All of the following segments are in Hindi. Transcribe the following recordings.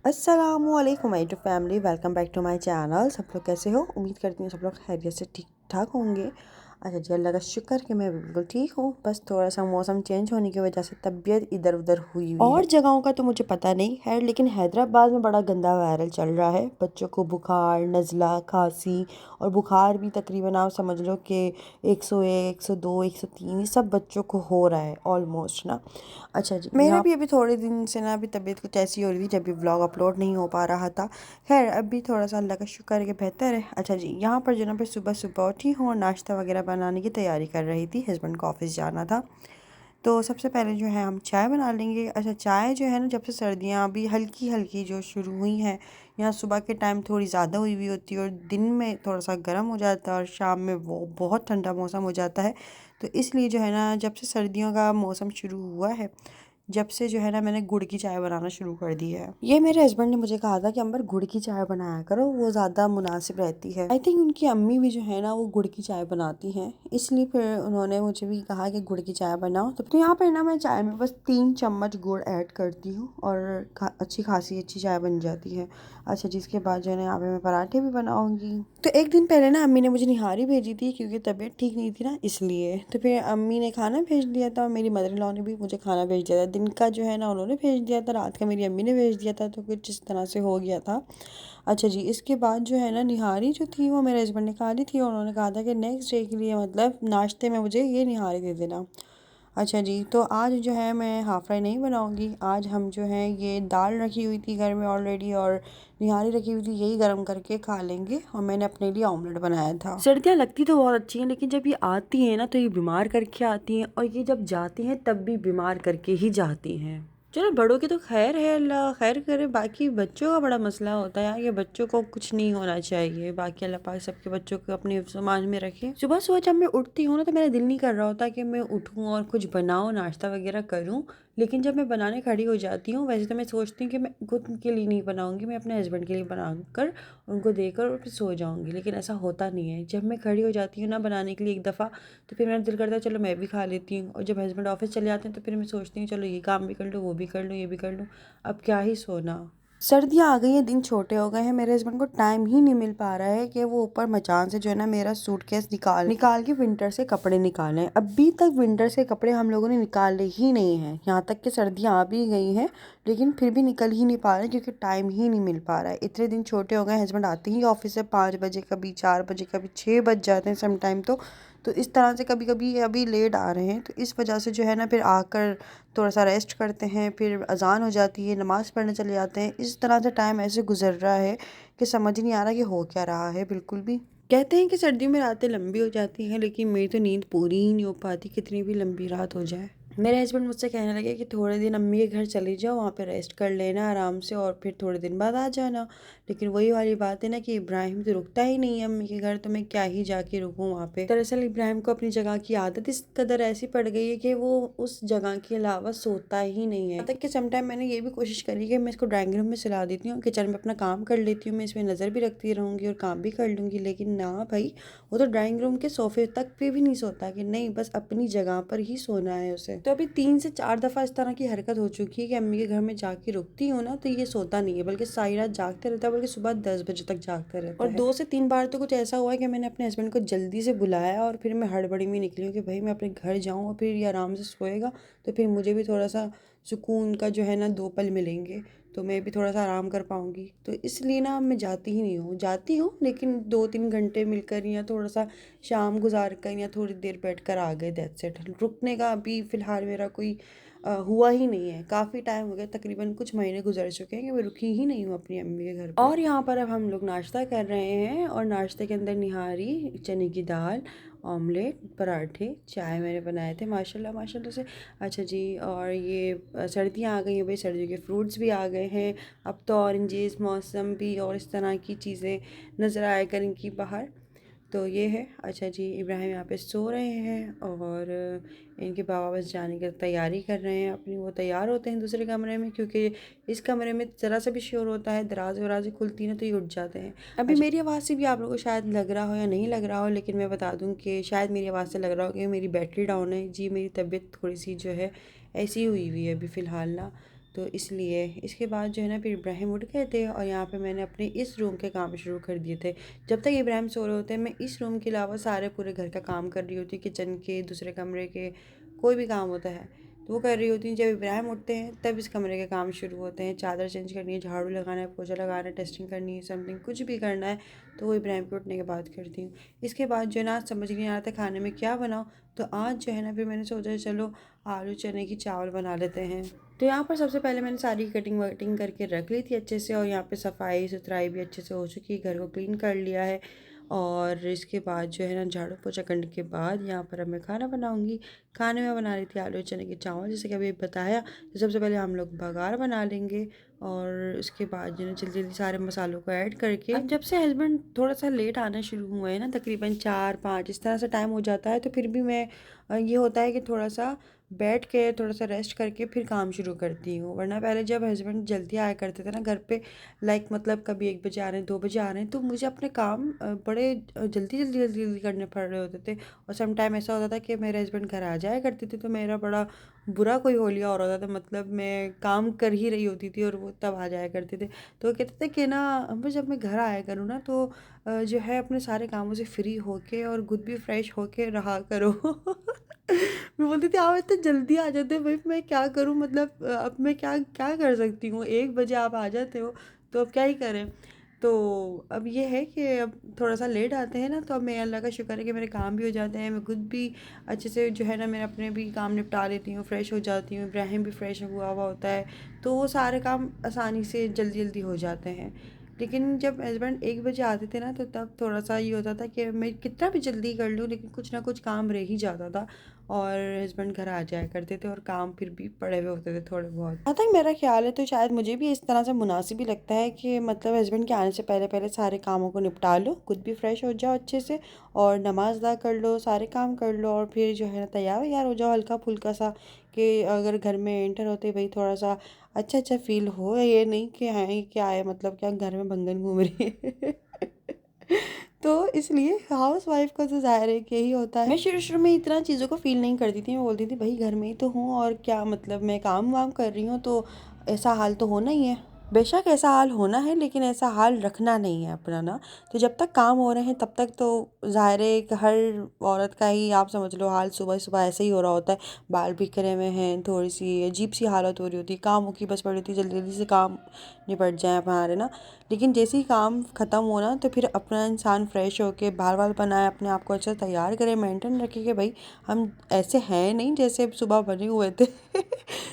अस्सलामुअलैकुम my family, welcome back to my channel. सब लोग कैसे हो? उम्मीद करती हूँ सब लोग खैरियत से ठीक ठाक होंगे। अच्छा जी, अल्लाह का शुक्र कि मैं बिल्कुल ठीक हूँ। बस थोड़ा सा मौसम चेंज होने की वजह से तबीयत इधर उधर हुई है। और जगहों का तो मुझे पता नहीं है, लेकिन हैदराबाद में बड़ा गंदा वायरल चल रहा है। बच्चों को बुखार, नज़ला, खांसी और बुखार भी तकरीबन आप समझ लो कि 101, 102, 103 ये सब बच्चों को हो रहा है ऑलमोस्ट ना। अच्छा जी, मेरा भी अभी थोड़े दिन से ना अभी तबीयत कुछ ऐसी हो रही थी जब भी व्लॉग अपलोड नहीं हो पा रहा था। खैर अभी थोड़ा सा अल्लाह का शुक्र है कि बेहतर है। अच्छा जी, यहाँ पर जो ना फिर सुबह सुबह उठी हूँ और नाश्ता वगैरह बनाने की तैयारी कर रही थी। हस्बैंड को ऑफिस जाना था, तो सबसे पहले जो है हम चाय बना लेंगे। अच्छा, चाय जो है ना, जब से सर्दियाँ अभी हल्की हल्की जो शुरू हुई हैं, यहाँ सुबह के टाइम थोड़ी ज़्यादा हुई हुई होती है और दिन में थोड़ा सा गर्म हो जाता है और शाम में वो बहुत ठंडा मौसम हो जाता है। तो इसलिए जो है ना, जब से सर्दियों का मौसम शुरू हुआ है, जब से जो है ना मैंने गुड़ की चाय बनाना शुरू कर दी है। ये मेरे हस्बैंड ने मुझे कहा था कि अंबर गुड़ की चाय बनाया करो, वो ज़्यादा मुनासिब रहती है। आई थिंक उनकी अम्मी भी जो है ना वो गुड़ की चाय बनाती हैं, इसलिए फिर उन्होंने मुझे भी कहा कि गुड़ की चाय बनाओ। तो यहाँ पर ना मैं चाय में बस 3 चम्मच गुड़ ऐड करती हूँ और अच्छी खासी अच्छी चाय बन जाती है। अच्छा, जिसके बाद जो है ना यहाँ पे मैं पराठे भी बनाऊंगी। तो एक दिन पहले ना अम्मी ने मुझे निहारी भेजी थी क्योंकि तबीयत ठीक नहीं थी ना, इसलिए तो फिर अम्मी ने खाना भेज दिया था और मेरी मदर इन लॉ ने भी मुझे खाना भेज दिया था। दिन का जो है ना उन्होंने भेज दिया था, रात का मेरी अम्मी ने भेज दिया था, तो कुछ इस तरह से हो गया था। अच्छा जी, इसके बाद जो है ना निहारी जो थी वो मेरे हस्बैंड ने खा ली थी और उन्होंने कहा था कि नेक्स्ट डे के लिए मतलब नाश्ते में मुझे ये निहारी दे देना। अच्छा जी, तो आज जो है मैं हाफ़ फ्राई नहीं बनाऊंगी। आज हम जो है ये दाल रखी हुई थी घर में ऑलरेडी और निहारी रखी हुई थी, यही गर्म करके खा लेंगे। और मैंने अपने लिए ऑमलेट बनाया था। सर्दियाँ लगती तो बहुत अच्छी हैं, लेकिन जब ये आती हैं ना तो ये बीमार करके आती हैं और ये जब जाती हैं तब भी बीमार करके ही जाती हैं। चलो बड़ों की तो खैर है, अल्लाह खैर करे। बाकी बच्चों का बड़ा मसला होता है यार, ये बच्चों को कुछ नहीं होना चाहिए। बाकी अल्लाह पाक सबके बच्चों को अपने समाज में रखे। सुबह सुबह जब मैं उठती हूँ ना तो मेरा दिल नहीं कर रहा होता कि मैं उठूँ और कुछ बनाऊँ, नाश्ता वगैरह करूँ। लेकिन जब मैं बनाने खड़ी हो जाती हूँ, वैसे तो मैं सोचती हूँ कि मैं खुद के लिए नहीं बनाऊँगी, मैं अपने हस्बैंड के लिए बनाकर उनको देकर और फिर सो जाऊँगी। लेकिन ऐसा होता नहीं है। जब मैं खड़ी हो जाती हूँ ना बनाने के लिए एक दफ़ा, तो फिर मेरा दिल करता है चलो मैं भी खा लेती हूँ। और जब हस्बैंड ऑफिस चले जाते हैं तो फिर मैं सोचती हूँ चलो ये काम भी कर लूँ, वो भी कर लूँ, ये भी कर लूँ, अब क्या ही सोना। सर्दियाँ आ गई हैं, दिन छोटे हो गए हैं, मेरे हस्बैंड को टाइम ही नहीं मिल पा रहा है कि वो ऊपर मचान से जो है ना मेरा सूटकेस निकाल निकाल के विंटर से कपड़े निकालें। अभी तक विंटर से कपड़े हम लोगों ने निकाले ही नहीं हैं। यहाँ तक कि सर्दियाँ आ भी गई हैं, लेकिन फिर भी निकल ही नहीं पा रहे क्योंकि टाइम ही नहीं मिल पा रहा है। इतने दिन छोटे हो गए, हस्बैंड आते ही ऑफिस से 5 बजे, कभी 4 बजे, कभी 6 बज जाते हैं समटाइम। तो इस तरह से कभी कभी अभी लेट आ रहे हैं, तो इस वजह से जो है ना फिर आकर थोड़ा सा रेस्ट करते हैं, फिर अजान हो जाती है, नमाज़ पढ़ने चले जाते हैं। इस तरह से टाइम ऐसे गुजर रहा है कि समझ नहीं आ रहा कि हो क्या रहा है बिल्कुल भी। कहते हैं कि सर्दियों में रातें लंबी हो जाती हैं, लेकिन मेरी तो नींद पूरी ही नहीं हो पाती कितनी भी लंबी रात हो जाए। मेरे हस्बैंड मुझसे कहने लगे कि थोड़े दिन अम्मी के घर चली जाओ, वहाँ पे रेस्ट कर लेना आराम से और फिर थोड़े दिन बाद आ जाना। लेकिन वही वाली बात है ना कि इब्राहिम तो रुकता ही नहीं है अम्मी के घर, तो मैं क्या ही जाके रुकूँ वहाँ पे। दरअसल इब्राहिम को अपनी जगह की आदत इस कदर ऐसी पड़ गई है कि वो उस जगह के अलावा सोता ही नहीं है। तक कि समटाइम मैंने ये भी कोशिश करी कि मैं इसको ड्राइंग रूम में सुला देती हूँ, किचन में अपना काम कर लेती हूँ, मैं इसमें नज़र भी रखती रहूँगी और काम भी कर लूँगी। लेकिन ना भाई, वो तो ड्राइंग रूम के सोफे तक पे भी नहीं सोता कि नहीं बस अपनी जगह पर ही सोना है उसे। तो अभी 3 से 4 दफ़ा इस तरह की हरकत हो चुकी है कि अम्मी के घर में जाके रुकती हूँ ना तो ये सोता नहीं है, बल्कि सारी रात जागते रहता है, बल्कि सुबह 10 बजे तक जागते रहता है। और 2 से 3 बार तो कुछ ऐसा हुआ है कि मैंने अपने हस्बैंड को जल्दी से बुलाया और फिर मैं हड़बड़ी में निकली हूँ कि भाई मैं अपने घर जाऊँ और फिर ये आराम से सोएगा तो फिर मुझे भी थोड़ा सा सुकून का जो है ना 2 पल मिलेंगे, तो मैं भी थोड़ा सा आराम कर पाऊँगी। तो इसलिए ना मैं जाती ही नहीं हूँ, जाती हूँ लेकिन 2-3 घंटे मिलकर या थोड़ा सा शाम गुजार कर या थोड़ी देर बैठ कर आ गए, दैट्स इट। रुकने का अभी फ़िलहाल मेरा कोई हुआ ही नहीं है। काफ़ी टाइम हो गया, तकरीबन कुछ महीने गुजर चुके हैं कि मैं रुकी ही नहीं हूँ अपनी अम्मी के घर पे। और यहाँ पर अब हम लोग नाश्ता कर रहे हैं और नाश्ते के अंदर निहारी, चने की दाल, ऑमलेट, पराठे, चाय मैंने बनाए थे माशाल्लाह माशाल्लाह से। अच्छा जी, और ये सर्दियाँ आ गई हैं भाई, सर्दियों के फ्रूट्स भी आ गए हैं। अब तो ऑरेंजेस, मौसम भी और इस तरह की चीज़ें नज़र आया करेंगी बाहर। तो ये है। अच्छा जी, इब्राहिम यहाँ पे सो रहे हैं और इनके बाबा बस जाने की तैयारी कर रहे हैं अपनी। वो तैयार होते हैं दूसरे कमरे में क्योंकि इस कमरे में ज़रा सा भी शोर होता है, दराज वराज खुलती ना तो ये उठ जाते हैं। अभी मेरी आवाज़ से भी आप लोगों को शायद लग रहा हो या नहीं लग रहा हो, लेकिन मैं बता दूँ कि शायद मेरी आवाज़ से लग रहा हो कि मेरी बैटरी डाउन है। जी, मेरी तबीयत थोड़ी सी जो है ऐसी हुई हुई है अभी फ़िलहाल ना, तो इसलिए इसके बाद जो है ना फिर इब्राहिम उठ गए थे और यहाँ पे मैंने अपने इस रूम के काम शुरू कर दिए थे। जब तक इब्राहिम सो रहे होते हैं मैं इस रूम के अलावा सारे पूरे घर का काम कर रही होती, किचन के, दूसरे कमरे के, कोई भी काम होता है तो वो कर रही होती हैं। जब इब्राहिम उठते हैं तब इस कमरे के काम शुरू होते हैं, चादर चेंज करनी है, झाड़ू लगाना है, पोछा लगाना है, टेस्टिंग करनी है, समथिंग कुछ भी करना है तो वो इब्राहिम के उठने के बाद करती हूँ। इसके बाद जो है ना समझ नहीं आता खाने में क्या बनाऊँ, तो आज जो है ना फिर मैंने सोचा चलो आलू चने की चावल बना लेते हैं। तो यहाँ पर सबसे पहले मैंने सारी कटिंग वटिंग करके रख ली थी अच्छे से, और यहाँ पे सफाई सुथराई भी अच्छे से हो चुकी है, घर को क्लीन कर लिया है। और इसके बाद जो है ना झाड़ू पोछा करने के बाद यहाँ पर अब मैं खाना बनाऊँगी। खाने में बना रही थी आलू चने की चावल, जैसे कि अभी बताया। तो सबसे पहले हम लोग बघार बना लेंगे और उसके बाद जो है जल्दी जल्दी सारे मसालों को ऐड करके। अब जब से हस्बैंड थोड़ा सा लेट आना शुरू हुए हैं ना, तकरीबन 4-5 इस तरह से टाइम हो जाता है, तो फिर भी मैं ये होता है कि थोड़ा सा बैठ के थोड़ा सा रेस्ट करके फिर काम शुरू करती हूँ। वरना पहले जब हस्बैंड जल्दी आया करते थे ना घर पे, लाइक मतलब कभी 1 बजे आ रहे हैं, 2 बजे आ रहे हैं, तो मुझे अपने काम बड़े जल्दी जल्दी जल्दी जल्दी करने पड़ रहे होते थे। और सम टाइम ऐसा होता था कि मेरे हस्बैंड घर आ जाया करते थे तो मेरा बड़ा बुरा कोई होलिया हो रहा था, मतलब मैं काम कर ही रही होती थी और वो तब आ जाया करते थे। तो वो कहते थे कि ना अब जब मैं घर आया करूँ ना तो जो है अपने सारे कामों से फ्री होके और खुद भी फ्रेश होके रहा करो। मैं बोलती थी आप इतने जल्दी आ जाते हो भाई, मैं क्या करूं, मतलब अब मैं क्या क्या कर सकती हूँ, 1 बजे आप आ जाते हो तो अब क्या ही करें। तो अब ये है कि अब थोड़ा सा लेट आते हैं ना, तो अब मैं अल्लाह का शुक्र है कि मेरे काम भी हो जाते हैं, मैं खुद भी अच्छे से जो है ना मैं अपने भी काम निपटा लेती हूँ, फ्रेश हो जाती हूँ, इब्राहिम भी फ्रेश हुआ हुआ होता है, तो वो सारे काम आसानी से जल्दी जल्दी हो जाते हैं। लेकिन जब हस्बैंड 1 बजे आते थे ना तो तब थोड़ा सा ये होता था कि मैं कितना भी जल्दी कर लूँ लेकिन कुछ ना कुछ काम रह ही जाता था, और हस्बैंड घर आ जाया करते थे और काम फिर भी पड़े हुए होते थे थोड़े बहुत। जहाँ तक मेरा ख्याल है तो शायद मुझे भी इस तरह से मुनासिब ही लगता है कि मतलब हस्बैंड के आने से पहले पहले सारे कामों को निपटा लो, खुद भी फ्रेश हो जाओ अच्छे से, और नमाज अदा कर लो, सारे काम कर लो, और फिर जो है ना तैयार यार हो जाओ हल्का फुल्का सा, कि अगर घर में एंटर होते भाई थोड़ा सा अच्छा अच्छा फील हो, ये नहीं कि हाँ ये क्या है, मतलब क्या घर में भंगन घूम रही है। तो इसलिए हाउस वाइफ का तो ज़ाहिर है कि यही होता है। मैं शुरू शुरू में इतना चीज़ों को फील नहीं करती थी, मैं बोलती थी भाई घर में ही तो हूँ और क्या, मतलब मैं काम वाम कर रही हूँ तो ऐसा हाल तो होना ही है। बेशक ऐसा हाल होना है लेकिन ऐसा हाल रखना नहीं है अपना ना। तो जब तक काम हो रहे हैं तब तक तो ज़ाहिर है कि हर औरत का ही आप समझ लो हाल सुबह सुबह ऐसे ही हो रहा होता है। बाल बिखरे हुए हैं, थोड़ी सी अजीब सी हालत हो रही होती है, कामों की बस पड़ी होती है जल्दी जल्दी से काम निपट जाए हमारे ना। लेकिन जैसे ही काम ख़त्म होना तो फिर अपना इंसान फ्रेश होके बाल वाल बनाए, अपने आप को अच्छा तैयार करे, मेंटेन रखे कि भाई हम ऐसे हैं नहीं जैसे सुबह बने हुए थे।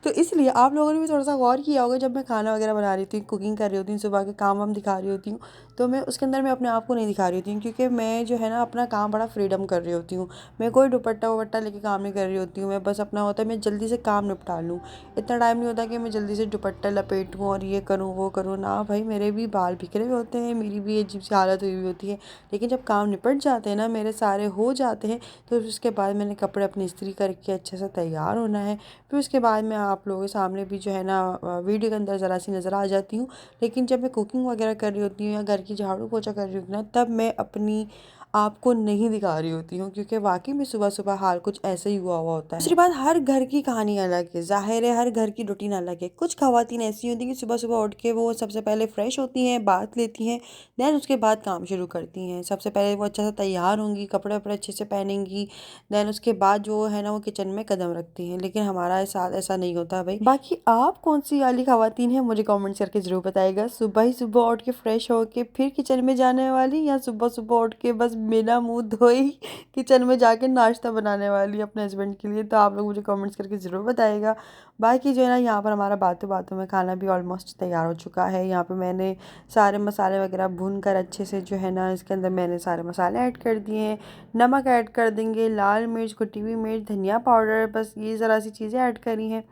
तो इसलिए आप लोगों ने भी थोड़ा सा गौर किया होगा, जब मैं खाना वगैरह बना रही थी, कुकिंग कर रही होती हूँ, सुबह के काम वाम दिखा रही होती हूँ, तो मैं उसके अंदर मैं अपने आप को नहीं दिखा रही होती हूँ, क्योंकि मैं जो है ना अपना काम बड़ा फ्रीडम कर रही होती हूँ। मैं कोई दुपट्टा वपट्टा लेके काम नहीं कर रही होती हूँ, मैं बस अपना होता है मैं जल्दी से काम निपटा लूँ। इतना टाइम नहीं होता कि मैं जल्दी से दुपट्टा लपेटूँ और ये करूँ वो करूँ ना भाई, मेरे भी बाल बिखरे हुए होते हैं, मेरी भी अजीब सी हालत हुई हुई होती है। लेकिन जब काम निपट जाते हैं ना, मेरे सारे हो जाते हैं, तो उसके बाद मैंने कपड़े अपनी इस्त्री करके अच्छे से तैयार होना है। फिर उसके बाद मैं आप लोगों के सामने भी जो है ना वीडियो के अंदर ज़रा सी नज़र आ जाती हूँ। लेकिन जब मैं कुकिंग वगैरह कर रही होती हूँ या घर की झाड़ू पोछा कर रही होती हूँ ना, तब मैं अपनी आपको नहीं दिखा रही होती हूँ, क्योंकि वाकई में सुबह सुबह हाल कुछ ऐसे ही हुआ हुआ होता है। दूसरी बात, हर घर की कहानी अलग है, ज़ाहिर है हर घर की रूटीन अलग है। कुछ ख़वातीन ऐसी होती हैं कि सुबह सुबह उठ के वो सबसे पहले फ्रेश होती हैं, बात लेती हैं, दैन उसके बाद काम शुरू करती हैं। सबसे पहले वो अच्छा से तैयार होंगी, कपड़े वपड़े अच्छे से पहनेंगी, दैन उसके बाद जो है ना वो किचन में कदम रखती हैं। लेकिन हमारा साथ ऐसा नहीं होता भाई। बाकी आप कौन सी वाली ख़वातीन हैं मुझे कमेंट्स करके ज़रूर बताइएगा। सुबह ही सुबह उठ के फ्रेश होके फिर किचन में जाने वाली, या सुबह सुबह उठ के बस बिना मुंह धोए ही किचन में जाके नाश्ता बनाने वाली अपने हस्बैंड के लिए। तो आप लोग मुझे कमेंट्स करके ज़रूर बताइएगा। बाकी जो है ना यहाँ पर हमारा बातों बातों में खाना भी ऑलमोस्ट तैयार हो चुका है। यहाँ पे मैंने सारे मसाले वगैरह भून कर अच्छे से जो है ना इसके अंदर मैंने सारे मसाले ऐड कर दिए हैं। नमक ऐड कर देंगे, लाल मिर्च, कुटी हुई मिर्च, धनिया पाउडर, बस ये ज़रा सी चीज़ें ऐड करी हैं,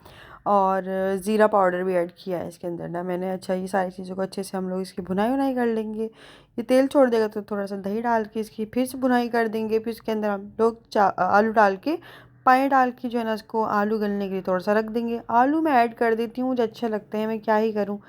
और ज़ीरा पाउडर भी ऐड किया है इसके अंदर ना मैंने। अच्छा, ये सारी चीज़ों को अच्छे से हम लोग इसकी भुनाई वुनाई कर लेंगे। ये तेल छोड़ देगा तो थोड़ा सा दही डाल के इसकी फिर से भुनाई कर देंगे। फिर इसके अंदर हम लोग आलू डाल के, पानी डाल के जो है ना इसको आलू गलने के लिए थोड़ा सा रख देंगे। आलू मैं ऐड कर देती हूँ, मुझे अच्छे लगते हैं, मैं क्या ही करूँ।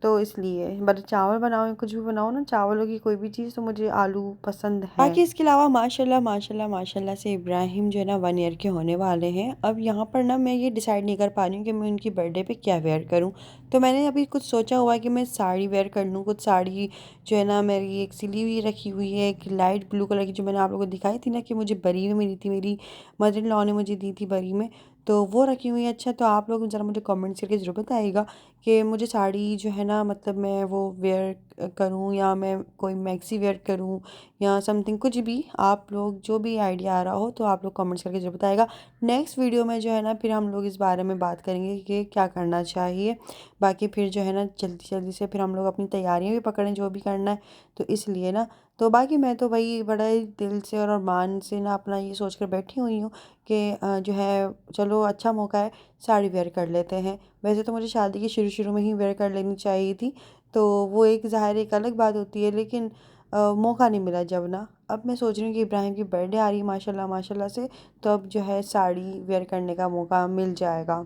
तो इसलिए बट चावल बनाओ, कुछ भी बनाओ ना, चावलों की कोई भी चीज़, तो मुझे आलू पसंद है। बाकी इसके अलावा माशाल्लाह माशाल्लाह माशाल्लाह से इब्राहिम जो है ना 1 ईयर के होने वाले हैं। अब यहाँ पर ना मैं ये डिसाइड नहीं कर पा रही हूँ कि मैं उनकी बर्थडे पे क्या वेयर करूँ। तो मैंने अभी कुछ सोचा हुआ है कि मैं साड़ी वेयर कर लूँ। कुछ साड़ी जो है ना मेरी एक सिली हुई रखी हुई है, एक लाइट ब्लू कलर की, जो मैंने आप लोगों को दिखाई थी ना कि मुझे बरी में मिली थी, मेरी मदर इन लॉ ने मुझे दी थी बरी में, तो वो रखी हुई है। अच्छा, तो आप लोग ज़रा मुझे कमेंट्स करके ज़रूर बताइएगा कि मुझे साड़ी जो है ना, मतलब मैं वो वेयर करूँ या मैं कोई मैक्सी वेयर करूँ या समथिंग, कुछ भी आप लोग जो भी आइडिया आ रहा हो तो आप लोग कमेंट्स करके ज़रूर बताइएगा। नेक्स्ट वीडियो में जो है ना फिर हम लोग इस बारे में बात करेंगे कि क्या करना चाहिए। बाकी फिर जो है ना जल्दी जल्दी से फिर हम लोग अपनी तैयारियाँ भी पकड़ें जो भी करना है, तो इसलिए ना, तो बाकी मैं तो भाई बड़ा ही दिल से और मान से ना अपना ये सोच कर बैठी हुई हूँ कि जो है चलो अच्छा मौका है, साड़ी वेयर कर लेते हैं। वैसे तो मुझे शादी के शुरू शुरू में ही वेयर कर लेनी चाहिए थी, तो वो एक ज़ाहिर एक अलग बात होती है, लेकिन मौका नहीं मिला जब ना। अब मैं सोच रही हूँ कि इब्राहिम की बर्थडे आ रही है माशाल्लाह माशाल्लाह से, तो अब जो है साड़ी वेयर करने का मौका मिल जाएगा।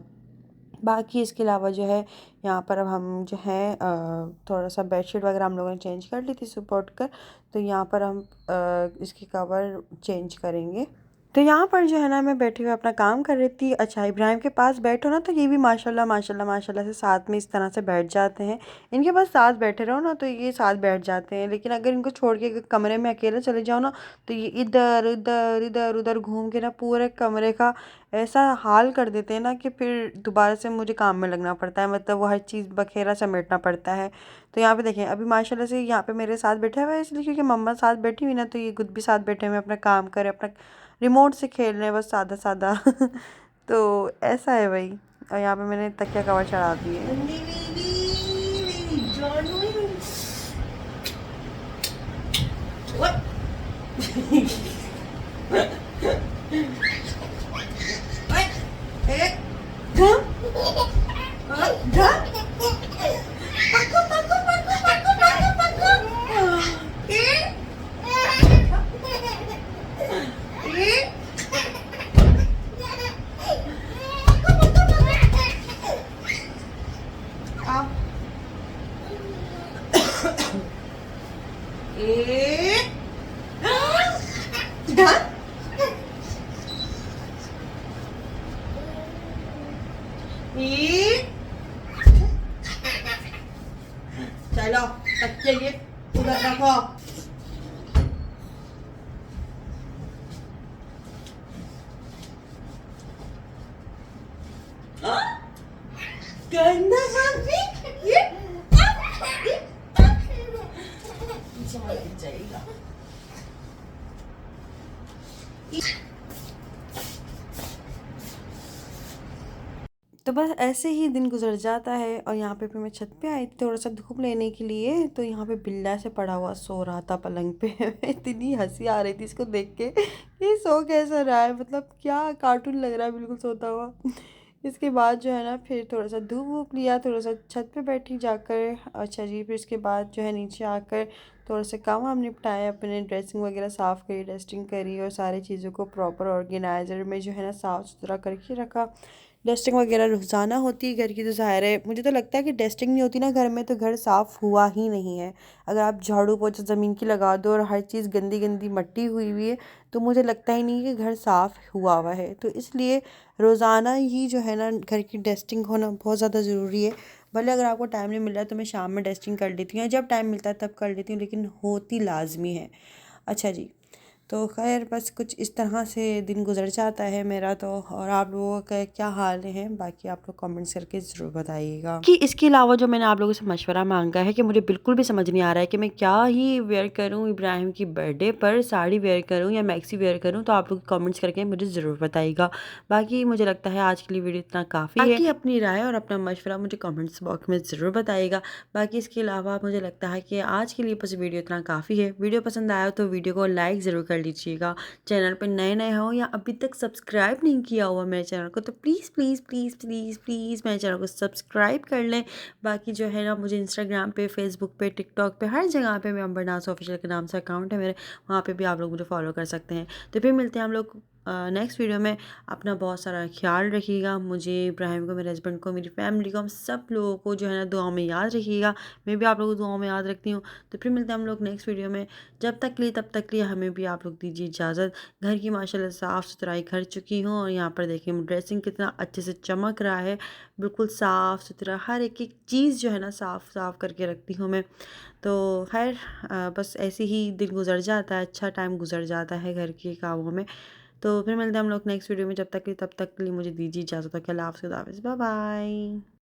बाकी इसके अलावा जो है यहाँ पर अब हम जो है थोड़ा सा बेडशीट वगैरह हम लोगों ने चेंज कर ली थी सुबह उठकर, तो यहाँ पर हम इसकी कवर चेंज करेंगे। तो यहाँ पर जो है ना मैं बैठी हुई अपना काम कर रही थी। अच्छा, इब्राहिम के पास बैठो ना तो ये भी माशाल्लाह माशाल्लाह माशाल्लाह से साथ में इस तरह से बैठ जाते हैं। इनके पास साथ बैठे रहो ना तो ये साथ बैठ जाते हैं, लेकिन अगर इनको छोड़ के कमरे में अकेले चले जाओ ना तो ये इधर उधर इधर उधर घूम के ना पूरे कमरे का ऐसा हाल कर देते हैं ना कि फिर दोबारा से मुझे काम में लगना पड़ता है, मतलब वो हर चीज़ बखेरा समेटना पड़ता है। तो यहाँ पे देखें अभी माशाल्लाह से यहाँ पे मेरे साथ बैठा हुआ है, इसलिए क्योंकि मम्मा साथ बैठी हुई ना, तो ये खुद भी साथ बैठे हुए अपना काम करे, अपना रिमोट से खेल रहे हैं बस सादा सादा तो ऐसा है भाई। और यहाँ पे मैंने तकिया कवर चढ़ा दिए। चलो बच्चे ये उधर रखो। गंदा ये जाएगा। तो बस ऐसे ही दिन गुजर जाता है। और यहाँ पे फिर मैं छत पे आई थी थोड़ा सा धूप लेने के लिए, तो यहाँ पे बिल्ला से पड़ा हुआ सो रहा था पलंग पे इतनी हंसी आ रही थी इसको देख के, ये सो कैसा रहा है, मतलब क्या कार्टून लग रहा है बिल्कुल सोता हुआ। इसके बाद जो है ना फिर थोड़ा सा धूप वूप लिया, थोड़ा सा छत पे बैठी जाकर। अच्छा जी, फिर इसके बाद जो है नीचे आकर थोड़ा सा काम वाम निपटाया, अपने ड्रेसिंग वगैरह साफ़ करी, डस्टिंग करी और सारी चीज़ों को प्रॉपर ऑर्गेनाइज़र में जो है ना साफ़ सुथरा करके रखा। डस्टिंग वगैरह रोज़ाना होती है घर की, तो ज़ाहिर है मुझे तो लगता है कि डस्टिंग नहीं होती ना घर में तो घर साफ़ हुआ ही नहीं है। अगर आप झाड़ू पोछा ज़मीन की लगा दो और हर चीज़ गंदी गंदी मट्टी हुई हुई है तो मुझे लगता ही नहीं कि घर साफ़ हुआ है। तो इसलिए रोज़ाना ही जो है ना घर की डस्टिंग होना बहुत ज़्यादा ज़रूरी है। भले अगर आपको टाइम नहीं मिल रहा है तो मैं शाम में डस्टिंग कर लेती हूँ, जब टाइम मिलता है तब कर लेती हूँ, लेकिन होती लाजमी है। अच्छा जी, तो खैर बस कुछ इस तरह से दिन गुजर जाता है मेरा तो। और आप लोगों का क्या हाल है, बाकी आप लोग कमेंट्स करके ज़रूर बताइएगा। कि इसके अलावा जो मैंने आप लोगों से मशवरा मांगा है कि मुझे बिल्कुल भी समझ नहीं आ रहा है कि मैं क्या ही वेयर करूं इब्राहिम की बर्थडे पर, साड़ी वेयर करूं या मैक्सी वेयर करूं, तो आप लोग कमेंट्स करके मुझे ज़रूर बताइएगा। बाकी मुझे लगता है आज के लिए वीडियो इतना काफ़ी है। बाकी अपनी राय और अपना मशवरा मुझे कमेंट्स बॉक्स में ज़रूर बताइएगा। बाकी इसके अलावा मुझे लगता है कि आज के लिए बस वीडियो इतना काफ़ी है। वीडियो पसंद आया तो वीडियो को लाइक ज़रूर कर लीजिएगा। चैनल पर नए नए हो या अभी तक सब्सक्राइब नहीं किया हुआ मेरे चैनल को तो please please please please please मेरे चैनल को सब्सक्राइब कर लें। बाकी जो है ना मुझे इंस्टाग्राम पे, फेसबुक पे, टिकटॉक पे, हर जगह पे मैं अंबर नाज ऑफिशियल के नाम से अकाउंट है मेरे, वहाँ पे भी आप लोग मुझे फॉलो कर सकते हैं। तो फिर मिलते हैं हम लोग नेक्स्ट वीडियो में। अपना बहुत सारा ख्याल रखिएगा, मुझे, इब्राहिम को, मेरे हस्बैंड को, मेरी फैमिली को, हम सब लोगों को जो है ना दुआओं में याद रखिएगा। मैं भी आप लोगों को दुआओं में याद रखती हूँ। तो फिर मिलते हैं हम लोग नेक्स्ट वीडियो में। जब तक के लिए तब तक के लिए हमें भी आप लोग दीजिए इजाज़त। घर की माशाल्लाह साफ़ सुथराई कर चुकी हूँ, और यहाँ पर देखिए ड्रेसिंग कितना अच्छे से चमक रहा है, बिल्कुल साफ़ सुथरा, हर एक एक चीज़ जो है ना साफ़ साफ़ करके रखती हूँ मैं। तो खैर बस ऐसे ही दिन गुजर जाता है, अच्छा टाइम गुजर जाता है घर के कामों में। तो फिर मिलते हैं हम लोग नेक्स्ट वीडियो में। जब तक के लिए तब तक के लिए मुझे दीजिए इजाज़त। अल्लाह हाफ़िज़, बाय बाय।